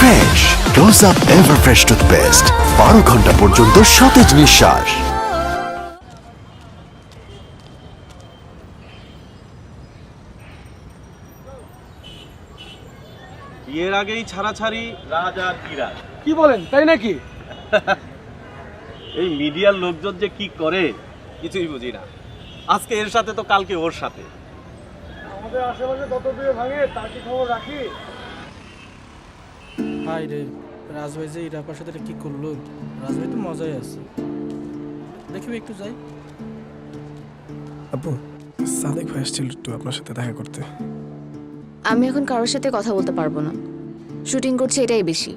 Fresh close up ever fresh toothpaste 12 ঘন্টা পর্যন্ত সতেজ নিঃশ্বাস। বিয়ের আগেই ছাড়াছাড়ি রাজ আর ইরাজ। কি বলেন, তাই নাকি? এই মিডিয়ার লোকজন যে কি করে কিছুই বুঝি না। আজকে এর সাথে তো কালকে ওর সাথে। আমাদের আশেপাশে কত বিয়ে ভাঙে তার কি খবর রাখি? হাই রে, রাজভাই যে ইরাপার সাথে কি করলো? রাজভাই তো মজাই আছে, দেখবি একটু যাই। আপু, সাদেক ভাই আসছিল একটু আপনার সাথে দেখা করতে। আমি এখন কারোর সাথে কথা বলতে পারবো না, শুটিং করছে এটাই বেশি।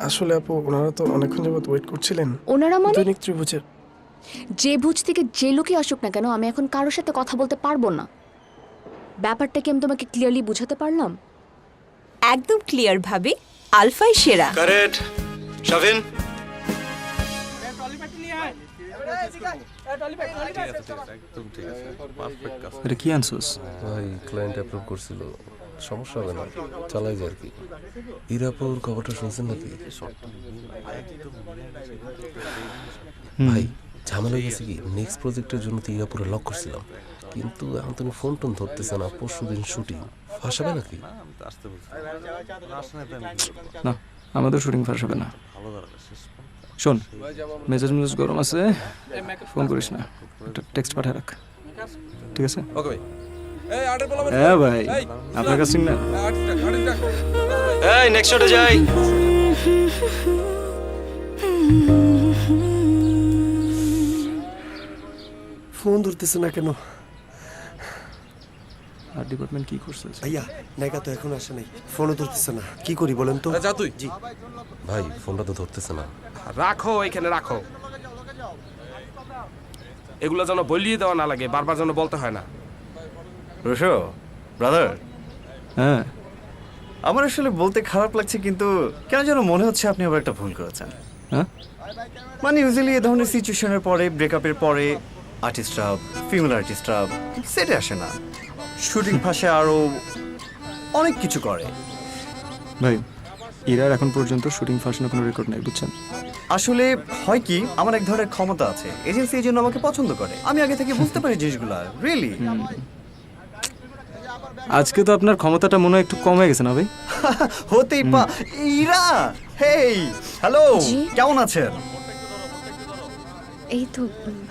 আসলে আপু, ওনারা তো অনেকক্ষণ যাবত ওয়েট করছিলেন। ওনারা মানে? দৈনিক ত্রিভুজের। যে ভুজ থেকে যে লোকই আসুক না কেন, আমি এখন কারোর সাথে কথা বলতে পারবো না। ব্যাপারটা কি আমি তোমাকে ক্লিয়ারলি বুঝাতে পারলাম? একদম ক্লিয়ার ভাবে আলফাই সেরা। কারেক্ট। শাফিন, এটা কি আনছোস? ভাই ক্লায়েন্ট অ্যাপ্রুভ করছিল, সমস্যা হবে না, চালাই যায় আর কি। ইরাপুর খবরটা শুনছেন নাকি? ভাই ঝামেলা গেছে কি, নেক্সট প্রজেক্টের জন্য তো ইরাপুরে লক করছিলাম, কিন্তু এখন তুমি ফোন টোন ধরতেছে না। পরশু দিন শুটিং, ফাঁসাবে নাকি? না, আমাদের শুটিং ফাঁস হবে না। শোন, মেজাজ মেজাজ গরম আছে, ফোন করিস না, একটা টেক্সট পাঠিয়ে রাখ, ঠিক আছে? ওকে ভাই। হ্যাঁ ভাই, আপনার কাছে না। এই নেক্সট শটে যাই। ফোন ধরতেছে না কেন? আর ডিপার্টমেন্ট কি করছে? ভাইয়া, নায়িকা তো এখন আসে নাই, ফোনও ধরতেছে না, কি করি বলেন তো? যা তুই। জি ভাই, ফোনটা তো ধরতেছে না। রাখো এখানে রাখো, এগুলো যেন বলিয়ে দেওয়া না লাগে, বারবার যেন বলতে হয় না। রুশো ব্রাদার, হ্যাঁ, আমার আসলে বলতে খারাপ লাগছে, কিন্তু কেন যেন মনে হচ্ছে আপনি আবার একটা ভুল করেছেন। হ্যাঁ, মানে ইউজুয়ালি এ ধরনের সিচুয়েশনের পরে, ব্রেকআপের পরে আর্টিস্টরা, ফিমেল আর্টিস্টরা সেটে আসে না, শুটিং ফাঁসে আরও অনেক কিছু করে। ভাই, ইরার এখন পর্যন্ত শুটিং ফাঁসানোর কোনো রেকর্ড নাই, বুঝছেন? আসলে হয় কি, আমার এক ধরনের ক্ষমতা আছে, এজেন্সি এই জন্য আমাকে পছন্দ করে, আমি আগে থেকে বুঝতে পারি জিনিসগুলো। রিয়েলি আজকে তো আপনার ক্ষমতাটা মনে হয় একটু কমে গেছে না ভাই? হতেই ইরা, হেই, হ্যালো, জি? কেমন আছেন? এই তো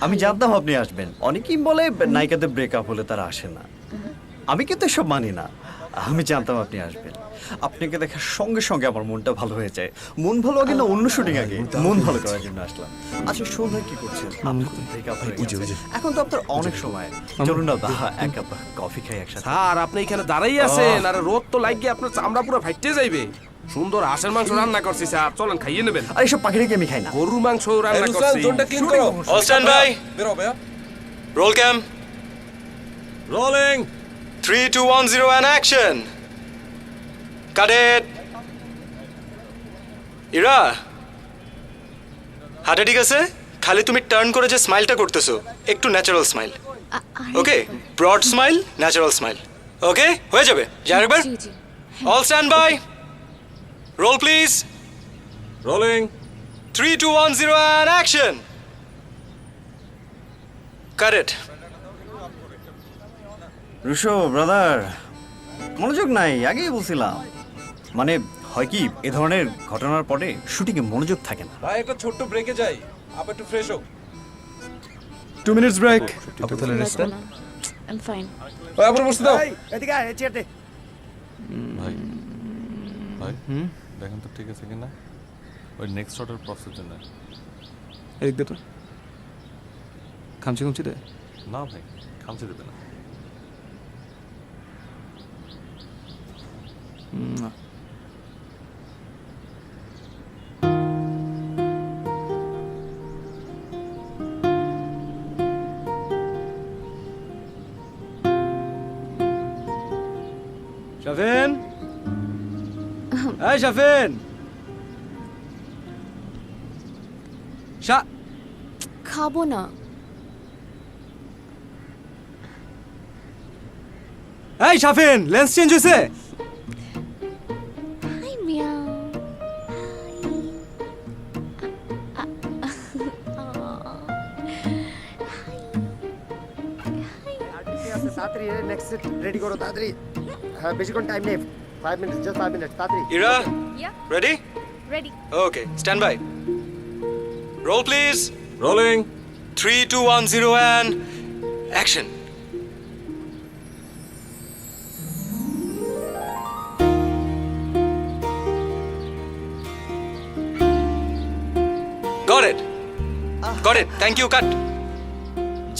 আমি জানতাম আপনি আসবেন। অনেকেই বলে নায়িকাদের ব্রেকআপ হলে তারা আসে না, আমি কিন্তু এসব মানি না। আমি জানতাম আপনি আসবেন, আপনাকে দেখার সঙ্গে সঙ্গে আমার মনটা ভালো হয়ে যায়। মন ভালো আগে না অন্য শুটিং আগে, মন ভালো করার জন্য আসলাম। আচ্ছা সন্ধ্যায় কি করছেন? ব্রেকআপ হয়ে গেছে। এখন তো আপনার অনেক সময়, চলুন না এক কাপ কফি খাই একসাথে। স্যার আপনি এখানে দাঁড়াই আছেন, আর রোদ তো লাগিয়ে আপনার চামড়া পুরো ফাইটে যাইবে। সুন্দর হাঁসের মাংস রান্না করছি স্যার, চলেন খাইয়ে নেবেন। আর এইসব পাখিটাকে আমি খাই না। গরুর মাংস রান্না করছি। All stand by. Roll cam. Rolling. 3 2 1 0 and action. Cut it. Ira, হাঁটা ঠিক আছে? খালি তুমি টার্ন করে যে স্মাইলটা করতেছো, একটু natural smile. Okay, broad smile, natural smile. Okay, হয়ে যাবে। যাই একবার। জি জি। All stand by. Roll please. Rolling. 3 2 1 0 and action. Cut it. Rusho brother, মনোযোগ নাই, আগেই বলছিলাম। মানে হয় কি, এ ধরনের ঘটনার পরে শুটিংয়ে মনোযোগ থাকে না। ভাই একটা ছোট্ট ব্রেকে যাই, আবার একটু ফ্রেশ হোক। 2 minutes break. I am fine. ওই আবার বসতে দাও। এদিকে আয়, চেয়ারতে। ভাই ভাই, দেখেন তো ঠিক আছে কিনা, ওই নেক্সট শটের প্রসেস জন্য। এদিক দে তো, খামচি খামচি দে। না ভাই, খামচে দেবে না। না, শাফিন, এই শাফিন, খাবো না। এই শাফিন, লেন্স চেঞ্জ হয়েছে। হাই মিয়াও। তাড়াতাড়ি নেক্সট সেট রেডি করো তাড়াতাড়ি হ্যাঁ বেশিক্ষণ টাইম নেই 5 মিনিট জাস্ট 5 মিনিট তাড়াতাড়ি Ira Yeah. Ready Ready. Okay stand by roll please rolling 3 2 1 0 and action got it thank you cut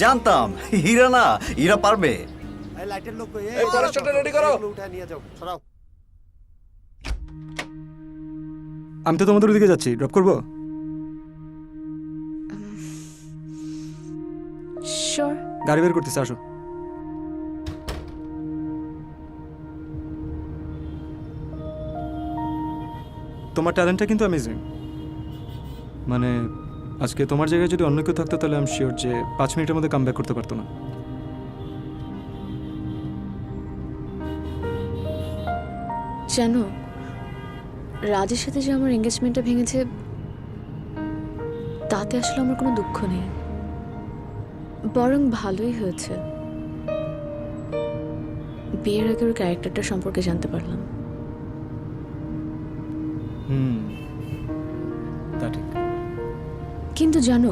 জানতাম হীরা না, হীরা পারবে। এই লাইটের লোক কই এই ফরেস্টারটা রেডি করো উঠায় নিয়ে যাও সরাও আমি তো তোমাদের ওদিকে যাচ্ছি, ড্রপ করবো? Sure. গাড়ি বের করতেছে, আসো। তোমার ট্যালেন্টটা কিন্তু অ্যামেজিং। মানে আজকে তোমার জায়গায় যদি অন্য কেউ থাকতো তাহলে আমি শিওর যে 5 মিনিটের মধ্যে কাম ব্যাক করতে পারতো না। জানো, রাজের সাথে যে আমার এঙ্গেজমেন্টটা ভেঙেছে তাতে আসলে আমার কোনো দুঃখ নেই, বরং ভালোই হয়েছে। বিয়ের আগে ওর ক্যারেক্টারটা সম্পর্কে জানতে পারলাম। তা ঠিক। কিন্তু জানো,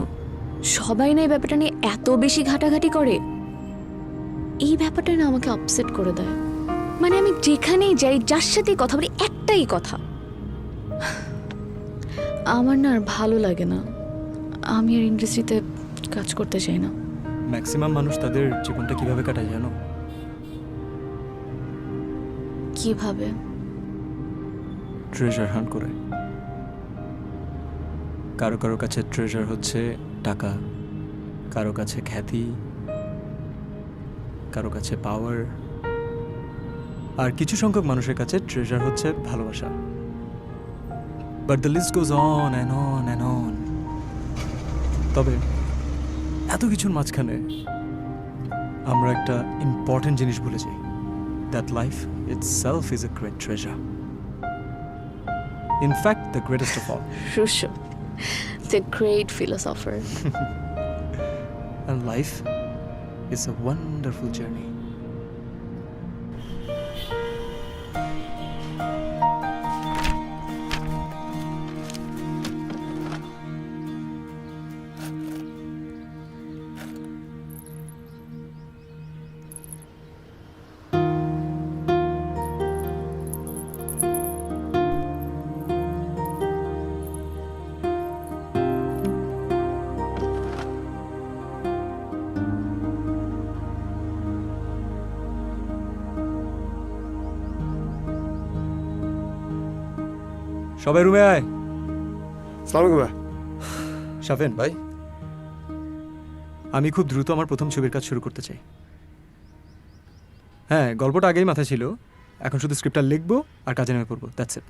সবাই না এই ব্যাপারটা নিয়ে এত বেশি ঘাটাঘাটি করে, এই ব্যাপারটা না আমাকে আপসেট করে দেয়। মানে আমি যেখানেই যাই, যার সাথেই কথা বলি, একটাই কথা, আমার না আর ভালো লাগে না, আমি আর ইন্ডাস্ট্রিতে কাজ করতে চাই না। ম্যাক্সিমাম মানুষ তাদের জীবনটা কিভাবে কাটায় জানো? কিভাবে? ট্রেজার হান্ট করে। কারো কারো কাছে ট্রেজার হচ্ছে টাকা, কারো কাছে খ্যাতি, কারো কাছে পাওয়ার, আর কিছু সংখ্যক মানুষের কাছে ট্রেজার হচ্ছে ভালোবাসা। But the list goes on and on and on. তবে এত কিছুর মাঝখানে আমরা একটা ইম্পর্টেন্ট জিনিস ভুলে যাই, that life itself is a great treasure. In fact, the greatest of all. Rusho, the great philosopher. And life is a wonderful journey. সবাই রুমে আয়। সালাম আলাইকুম শাফেন ভাই আমি খুব দ্রুত আমার প্রথম ছবির কাজ শুরু করতে চাই। হ্যাঁ, গল্পটা আগেই মাথায় ছিল, এখন শুধু স্ক্রিপ্টটা লিখবো আর কাজে নেমে পড়বো, দ্যাটস ইট।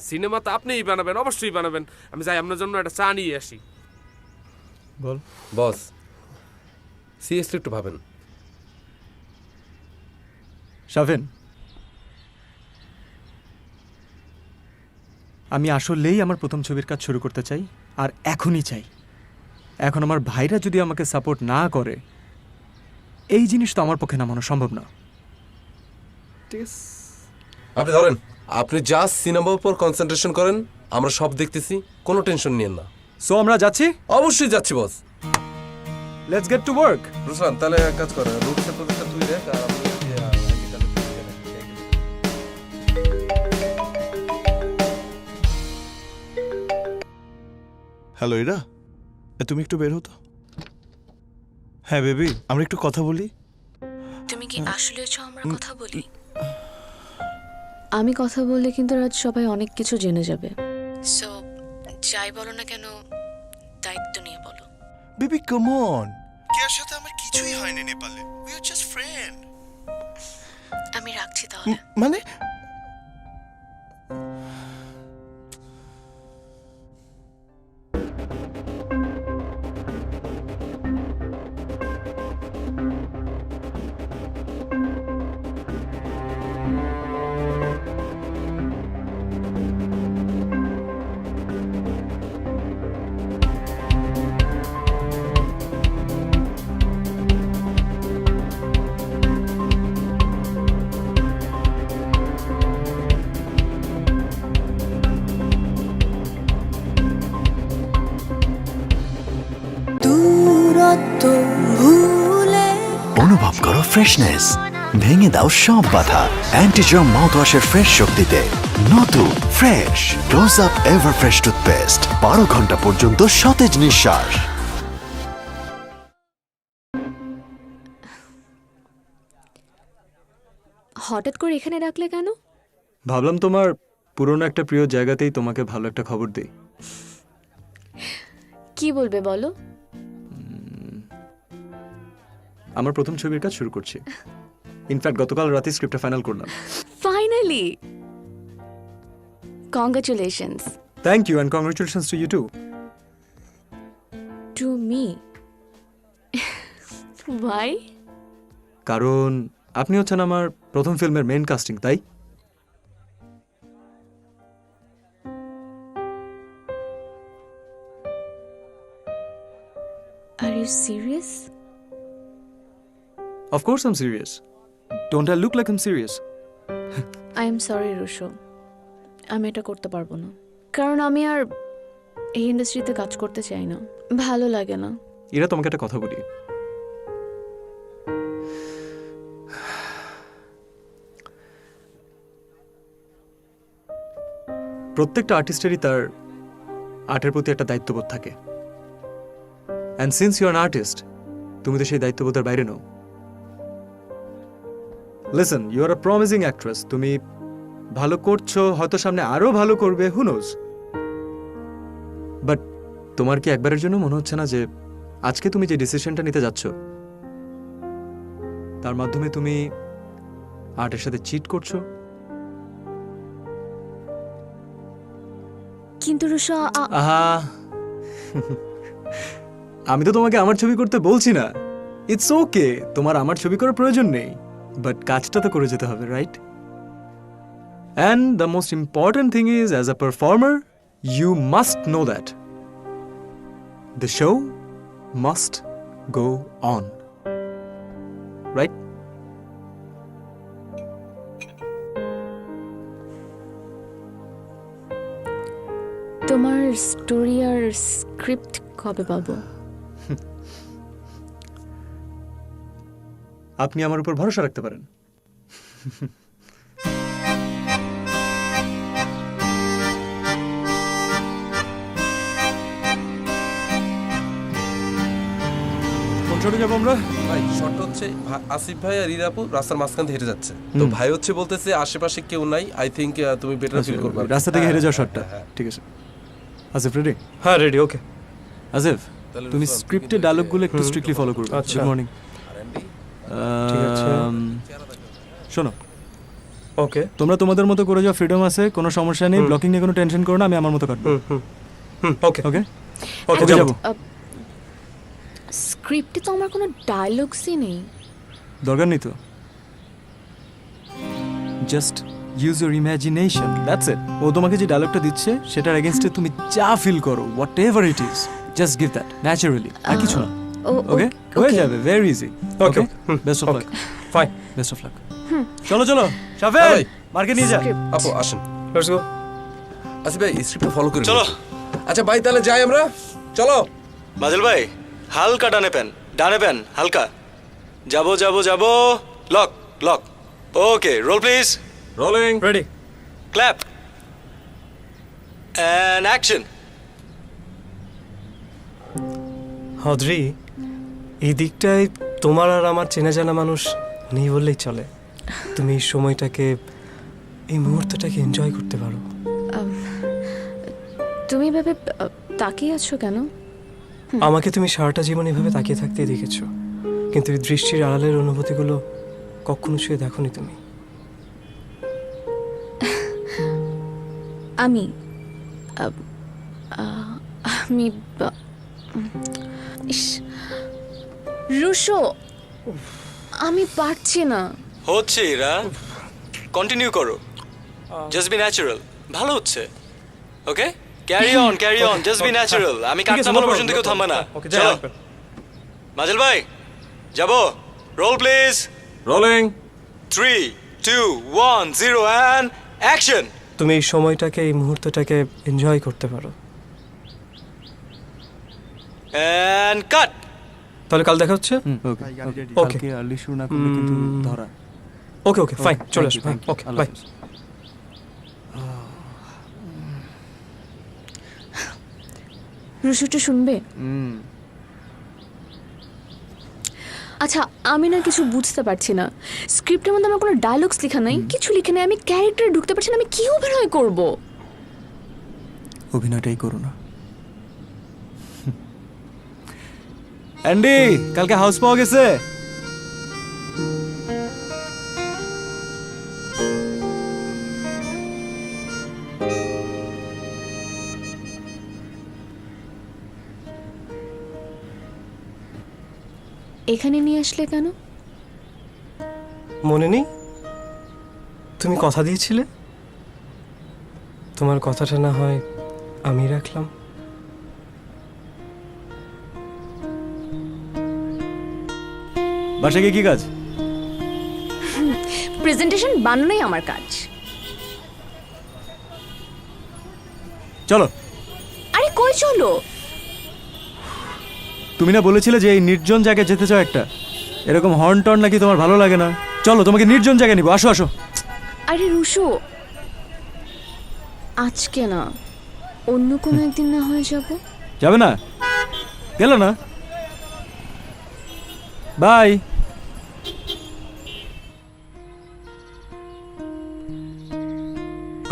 সিনেমা তো আপনিই বানাবেন, অবশ্যই বানাবেন। আমি যাই আপনার জন্য একটা চা নিয়ে আসি। বল। বস সিরিয়াসলি একটু ভাবেন। শাফেন, আমি আসলেই আমার প্রথম ছবির কাজ শুরু করতে চাই, আর এখনই চাই। এখন আমার ভাইরা যদি আমাকে সাপোর্ট না করে, এই জিনিস তো আমার পক্ষে নামানো সম্ভব না। ঠিক আছে, আপনি ধরেন, আপনি জাস্ট সিনেমার উপর কনসেন্ট্রেশন করেন, আমরা সব দেখতেছি, কোনো টেনশন নিয়েন না। সো আমরা যাচ্ছি? অবশ্যই যাচ্ছি boss. Let's get to work. Ruslan তাহলে এক কাজ করে রুটসের প্রজেক্টটা তুই দেখ আর আমি হ্যালো ইরা, তুমি একটু বের হতো? হ্যাঁ বেবি, আমরা একটু কথা বলি। তুমি কি আসলে চাও আমরা কথা বলি? আমি কথা বললে কিন্তু রাজ সবাই অনেক কিছু জেনে যাবে। সো যাই বলো না কেন, দায়িত্ব নিয়ে বলো। বেবি কাম অন, কেয়ার সাথে আমার কিছুই হয়নি নেপালে, উই আর জাস্ট ফ্রেন্ড। আমি রাখছি তাহলে। মানে ফ্রেশনেস, ভেঙে দাও সব বাধা অ্যান্টিজার্ম মাউথওয়াশের ফ্রেশ শক্তিতে। নতুন fresh close up ever fresh toothpaste, 12 ঘন্টা পর্যন্ত সতেজ নিঃশ্বাস। হঠাৎ করে এখানে ডাকলে কেন? ভাবলাম তোমার পুরনো একটা প্রিয় জায়গাতেই তোমাকে ভালো একটা খবর দিই। কি বলবে বলো? আমার প্রথম ছবির কাজ শুরু করছি। ইনফ্যাক্ট গতকাল রাতে স্ক্রিপ্টটা ফাইনাল করলাম। Finally, congratulations. Thank you and congratulations to you too. To me? Why? কারণ আপনি হচ্ছেন আমার প্রথম ফিল্মের মেইন কাস্টিং, তাই? Are you serious? Of course I'm serious. Don't I look like I'm serious? I am sorry Rusho, আমি এটা করতে পারবো না। কারণ আমি আর এই ইন্ডাস্ট্রিতে কাজ করতে চাই না, ভালো লাগে না। এরা তোমাকে একটা কথা বলি, প্রত্যেকটা আর্টিস্টেরই তার আর্টের প্রতি একটা দায়িত্ববোধ থাকে। And since you are an artist, তুমি তো সেই দায়িত্ববোধের বাইরে নও। Listen, you are a promising actress. তুমি ভালো করছো, হয়তো সামনে আরো ভালো করবে, হু নোজ। বাট তোমার কি একবারের জন্য মনে হচ্ছে না যে আজকে তুমি যে ডিসিশনটা নিতে যাচ্ছ তার মাধ্যমে তুমি আর্টের সাথে চিট করছো? কিন্তু রুশো, আহা, আমি তো তোমাকে আমার ছবি করতে বলছি না। ইটস ওকে, তোমার আমার ছবি করার প্রয়োজন নেই, বাট কাজটা তো করে যেতে হবে, right? And the most important thing is, as a performer you must know that the show must go on, right? তোমার স্টোরি আর স্ক্রিপ্ট কবে পাবো? আপনি আমার উপর ভরসা রাখতে পারেন। কোন শটে যাবো আমরা? ভাই শর্ট হচ্ছে আসিফ ভাই আর ইরাপু রাস্তার মাঝখান থেকে হেঁটে যাচ্ছে, তো ভাই হচ্ছে বলতেছে আশেপাশে কেউ নাই, আই থিঙ্ক তুমি বেটার ফিল করবে রাস্তা থেকে হেঁটে যাওয়া শটটা, ঠিক আছে। আসিফ রেডি? হ্যাঁ রেডি, ওকে। আসিফ, তুমি স্ক্রিপ্টের ডায়লগগুলো একটু স্ট্রিক্টলি ফলো করবে। আচ্ছা। Good morning. ঠিক আছে। শোনো, ওকে। তোমরা তোমাদের মতো করে যাও, ফ্রিডম আছে, কোনো সমস্যা নেই, ব্লকিং নিয়ে কোনো টেনশন করো না, আমি আমার মতো কাটবো। ওকে ওকে ওকে, যাবো। যাবো। স্ক্রিপ্টে তো আমার কোনো ডায়লগসই নেই। দরকার নেই তো, just use your imagination, that's it. ও তোমাকে যে ডায়লগটা দিচ্ছে সেটার এগেইনস্টে তুমি যা ফিল করো, whatever it is, just give that naturally, আর কিছু না। ওকে, হয়ে যাবে, very easy. Okay, best of luck. Fine, best of luck. চলো চলো, শাফেল মার্কে নিয়ে যা। আপু আসেন, লেটস গো। আসিফ ভাই স্ক্রিপ্টটা ফলো করে চলো। আচ্ছা ভাই তাহলে যাই আমরা, চলো। মাজেল ভাই, হালকা ডানে প্যান হালকা। যাবো যাবো যাবো, lock lock. Okay, roll please. Rolling, ready, clap and action. হদ্রি, এই দিকটায় তোমার আর আমার চেনা জানা মানুষ নেই বললেই চলে। তুমি এই সময়টাকে, এই মুহূর্তটাকে এনজয় করতে পারো। তুমি ভেবে তাকিয়ে আছো কেন? আমাকে তুমি সারাটা জীবন এভাবে তাকিয়ে থাকতেই দেখেছো, কিন্তু এই দৃষ্টির আড়ালের অনুভূতিগুলো কখনো ছুঁয়ে দেখোনি তুমি। আমি ইস, রুশো, আমি পারছি না। হচ্ছে এরা, কন্টিনিউ করো, জাস্ট বি ন্যাচারাল, ভালো হচ্ছে। Okay, carry on, just be natural. আমি কাট নামানো পর্যন্ত কেউ থামবে না। চলো মাজেল ভাই, যাবো। Roll please. Rolling, 3, 2, 1, 0 and action. তুমি এই সময়টাকে, এই মুহূর্তটাকে এনজয় করতে পারো। And cut. তাহলে কাল দেখা হচ্ছে। ওকে ওকে কালকে আর্লি শুরু না করলে কিন্তু ধরা। ওকে ওকে ফাইন, চলে আসো। Okay bye. রুশুটা শুনবে? আচ্ছা, আমি না কিছু বুঝতে পারছি না। স্ক্রিপ্টের মধ্যে আমার কোনো ডায়লগস লেখা নাই, কিছু লিখে নাই, আমি ক্যারেক্টারে ঢুকতে পারছি না, আমি কি অভিনয় করব? অভিনয়টাই করো না। অ্যান্ডি, কালকে হাউস পাওয়া গেছে? এখানে নিয়ে আসলে কেন? মনে নেই তুমি কথা দিয়েছিলে? তোমার কথাটা না হয় আমি রাখলাম। বাসায় গিয়ে কি কাজ? প্রেজেন্টেশন বানানোই আমার কাজ। চলো। আরে কই চলো? তুমি না বলেছিলে যে এই নির্জন জায়গায় যেতে চাও একটা? এরকম হর্ন টর্ন নাকি তোমার ভালো লাগে না? চলো, তোমাকে নির্জন জায়গায় নিবো, আসো আসো। আরে রুশু, আজকে না, অন্য কোনো একদিন না হয়ে যাব। যাবে না? গেল না, বাই।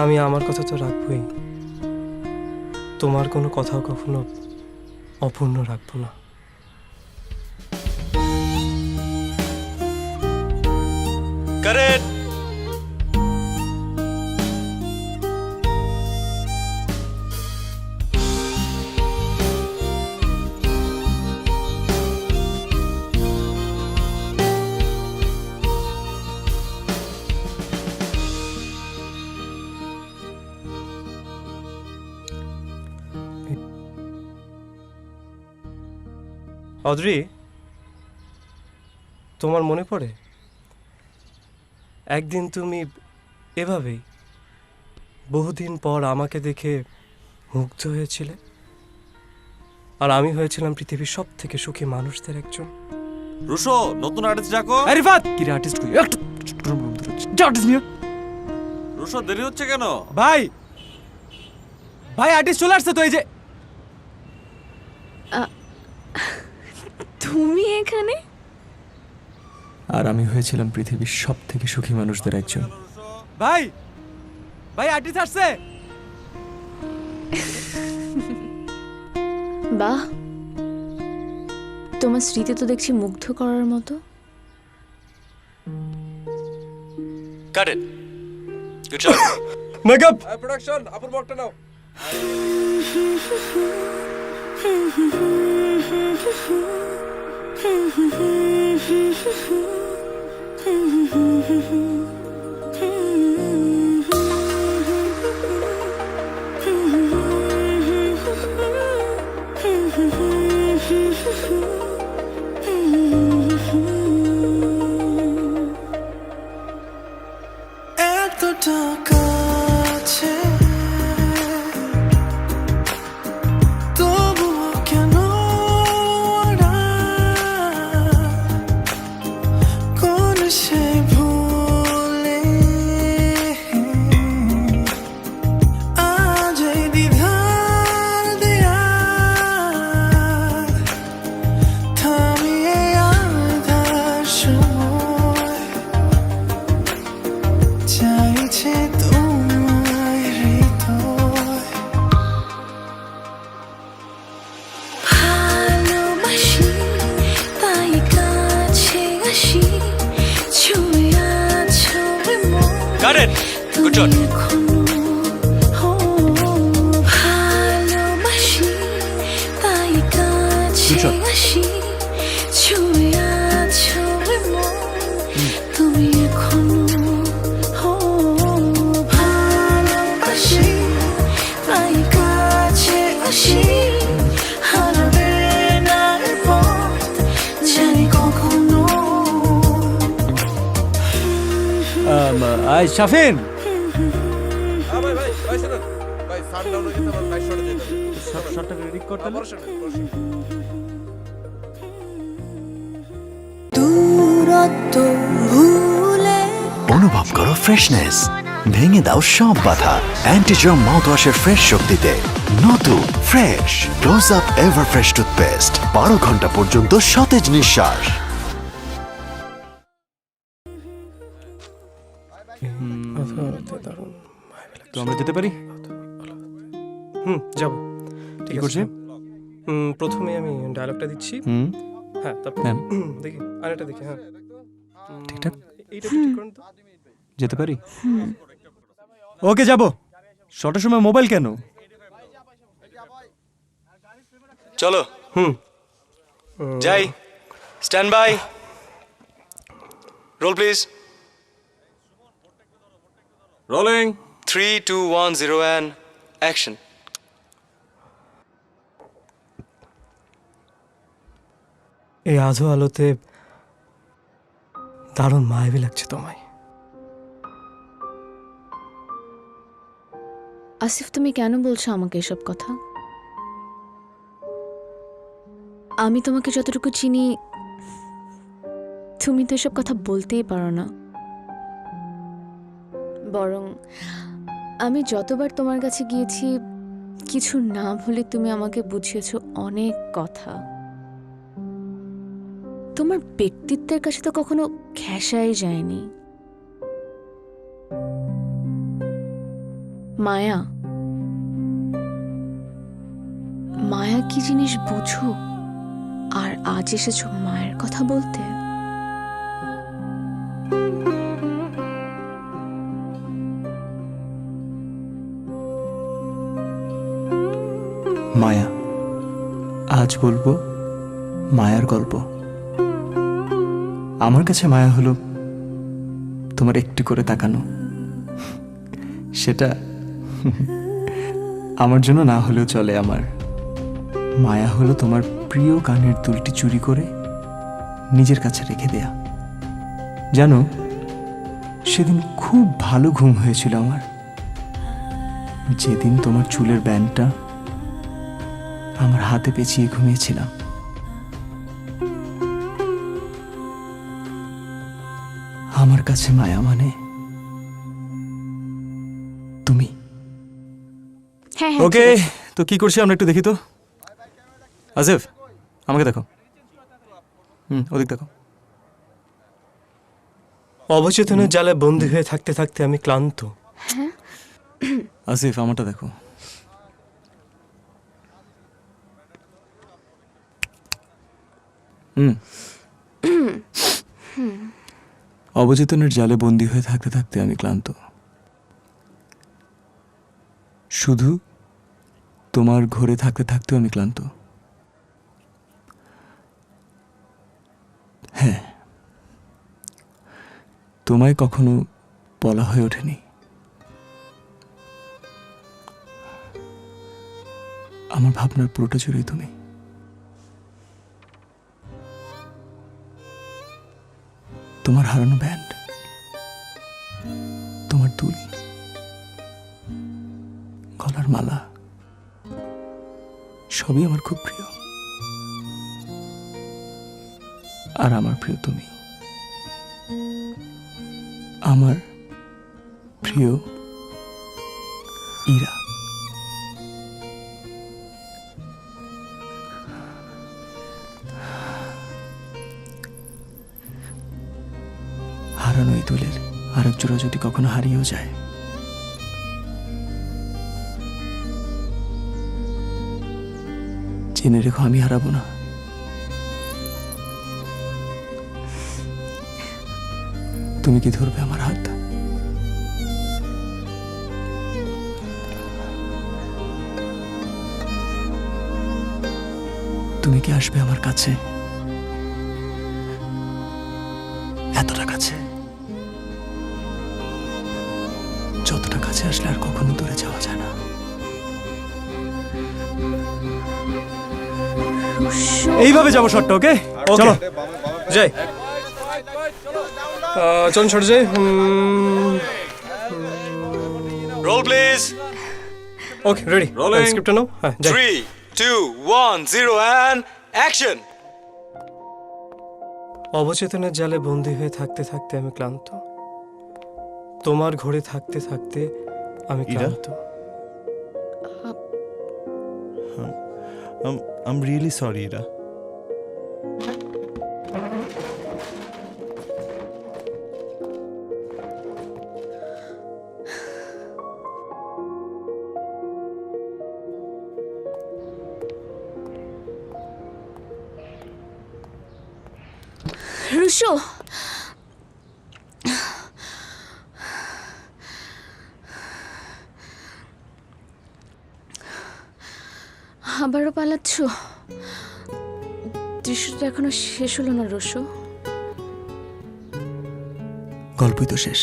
আমি আমার কথা তো রাখবই, তোমার কোনো কথাও কখনো অপূর্ণ রাখবো না। কারেক্ট। অদ্রি, তোমার মনে পড়ে একদিন তুমি এভাবেই বহুদিন পর আমাকে দেখে মুগ্ধ হয়েছিলে, আর আমি হয়েছিলাম পৃথিবীর সব থেকে সুখী মানুষদের একজন। রুশো, নতুন আর্টিস্ট ডাকো। রিফাত, কি রে আর্টিস্ট কই? একটু আর্টিস্ট নিয়ে। রুশো, দেরি হচ্ছে কেন? ভাই ভাই, আর্টিস্ট চলে আসছে তো, এই যে। তুমি এখানে? আর আমি হয়েছিলাম পৃথিবীর সব থেকে সুখী মানুষদের একজন। ভাই ভাই, আর্টিস্ট আসছে। বাহ, তোমার স্মৃতি তো দেখছি মুগ্ধ করার মতো। Cut it. Good job. Makeup production, আপুর বকটা নাও। এতটা কাছে তবুও কেন কোন সে ভুলে আজ এই দ্বিধার দেয়া থামিয়ে আধার সময় চাইছে তোমায় হৃদয়। ভালোবাসি তাই কাছে আসি, ছুঁয়ে আছো মন। Cut it. Good job. ভালোবাসি তাই কাছে আসি, ছুঁয়ে আছো মন। তুমি এখনো ভালোবাসি তাই কাছে আসি, হারাবে না পথ জানি কখনো। আই শাফিন, ভাই ভাই ভাই শুনুন ভাই, সাউন্ড ডাউন হয়ে গেছে, আমার ভাই শর্টে যেতে হবে। শর্টটা রেডি করতে বড় শর্টে, বড় শর্টে। দূরত্ব ভুলে অনুভব করো ফ্রেশনেস, ভেঙে দাও সব বাধা অ্যান্টিজার্ম মাউথওয়াশের ফ্রেশ শক্তিতে। নতুন fresh close up ever fresh toothpaste, 12 ঘন্টা পর্যন্ত সতেজ নিঃশ্বাস। তো আমরা যেতে পারি? যাবো। ঠিক আছে করছি? প্রথমে আমি ডায়লগটা দিচ্ছি, হ্যাঁ তারপর হ্যাঁ। দেখি আরেকটা দেখি, হ্যাঁ ঠিকঠাক এইটা ঠিক করুন তো। যেতে পারি? ওকে, যাবো। শটার সময় মোবাইল কেন? চলো যাই। Stand by. Roll please. Rolling. 3, 2, 1, 0 and action. এই আধো আলোতে দারুণ মায়াবী লাগছে তোমায়। আসিফ, তুমি কেন বলছো আমাকে এসব কথা? আমি তোমাকে যতটুকু চিনি, তুমি তো এসব কথা বলতেই পারো না। বরং আমি যতবার তোমার কাছে গিয়েছি, কিছু না বলে তুমি আমাকে বুঝিয়েছো অনেক কথা। তোমার ব্যক্তিত্বের কাছে তো কখনো ঘেঁষাই যায়নি। মায়া, মায়া কি জিনিস বুঝো, আর আজ এসেছো মায়ের কথা বলতে। মায়া, আজ বলবো মায়ার গল্প। আমার কাছে মায়া হলো তোমার একটু করে তাকানো। সেটা আমার জন্য না হলেও চলে। আমার মায়া হলো তোমার প্রিয় গানের দুলটি চুরি করে নিজের কাছে রেখে দেয়া। জানো, সেদিন খুব ভালো ঘুম হয়েছিল আমার, যেদিন তোমার চুলের ব্যান্ডটা আমার হাতে পেঁচিয়ে ঘুমিয়েছিলাম। আমার কাছে মায়া মানে তুমি। হ্যাঁ, ওকে, তো কি করছি আমরা একটু দেখি তো। আসিফ, আমাকে দেখো। ওদিক দেখো। অবচেতনের জালে বন্দী হয়ে থাকতে থাকতে আমি ক্লান্ত। আসিফ, আমারটা দেখো। অবচেতনের জালে বন্দী হয়ে থাকতে থাকতে আমি ক্লান্ত। শুধু তোমার ঘরে থাকতে থাকতেও আমি ক্লান্ত। হ্যাঁ, তোমায় কখনো বলা হয়ে ওঠেনি। আমার ভাবনার পুরোটা জুড়েই তুমি। তোমার হারানো ব্যান্ড, তোমার দুল, গলার মালা, সবই আমার খুব প্রিয়। আর আমার প্রিয় তুমি, আমার প্রিয় ইরা। হারানো এই দুলের আরেক জোড়া যদি কখনো হারিয়েও যায়, জেনে রেখো আমি হারাবো না। তুমি কি ধরবে আমার হাত? তুমি কি আসবে আমার কাছে, এতটা কাছে, যতটা কাছে আসলে আর কখনো দূরে যাওয়া যায় না। এইভাবে যাবো শটটা। ওকে, চলো যাই। চলুন ছোট যাই। Roll please. Okay, ready. স্ক্রিপ্টটা নাও। হ্যাঁ, যাই। 3, 2, 1, 0 and অ্যাকশন। অবচেতনের জালে বন্দী হয়ে থাকতে থাকতে আমি ক্লান্ত, তোমার ঘরে থাকতে থাকতে আমি ইরা? ক্লান্ত। I am really sorry Ira. Rusho, আবারও পালাচ্ছ? দৃশ্যটা এখনো শেষ হলো না রুশো। গল্পই তো শেষ,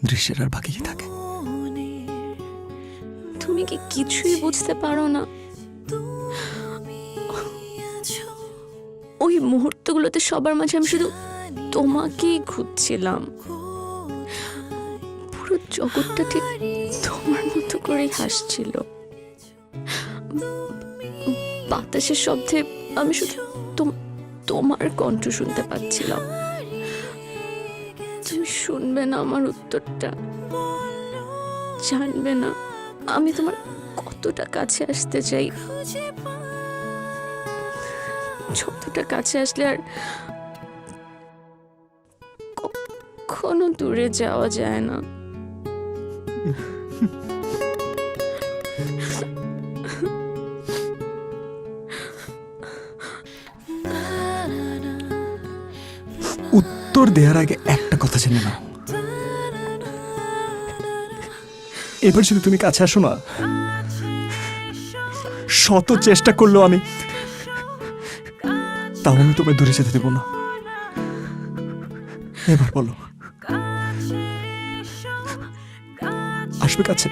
দৃশ্যের আর বাকি কি থাকে? তুমি কি কিছুই বুঝতে পারো না? ওই মুহূর্তগুলোতে সবার মাঝে আমি শুধু তোমাকেই খুঁজছিলাম। পুরো জগৎটা ঠিক তোমার মতো করেই হাসছিল। বাতাসের শব্দে আমি শুধু তোমার কণ্ঠ শুনতে পাচ্ছিলাম। তুমি শুনবে না আমার উত্তরটা, জানবে না আমি তোমার কতটা কাছে আসতে চাই, যতটা কাছে আসলে আর কখনো দূরে যাওয়া যায় না। উত্তর দেওয়ার আগে একটা কথা জেনে নাও, এবার যদি তুমি কাছে আসো না, শত চেষ্টা করলেও আমি তাও আমি তোমায় দূরে যেতে দেবো না। এবার বলো, আসবে কাছে?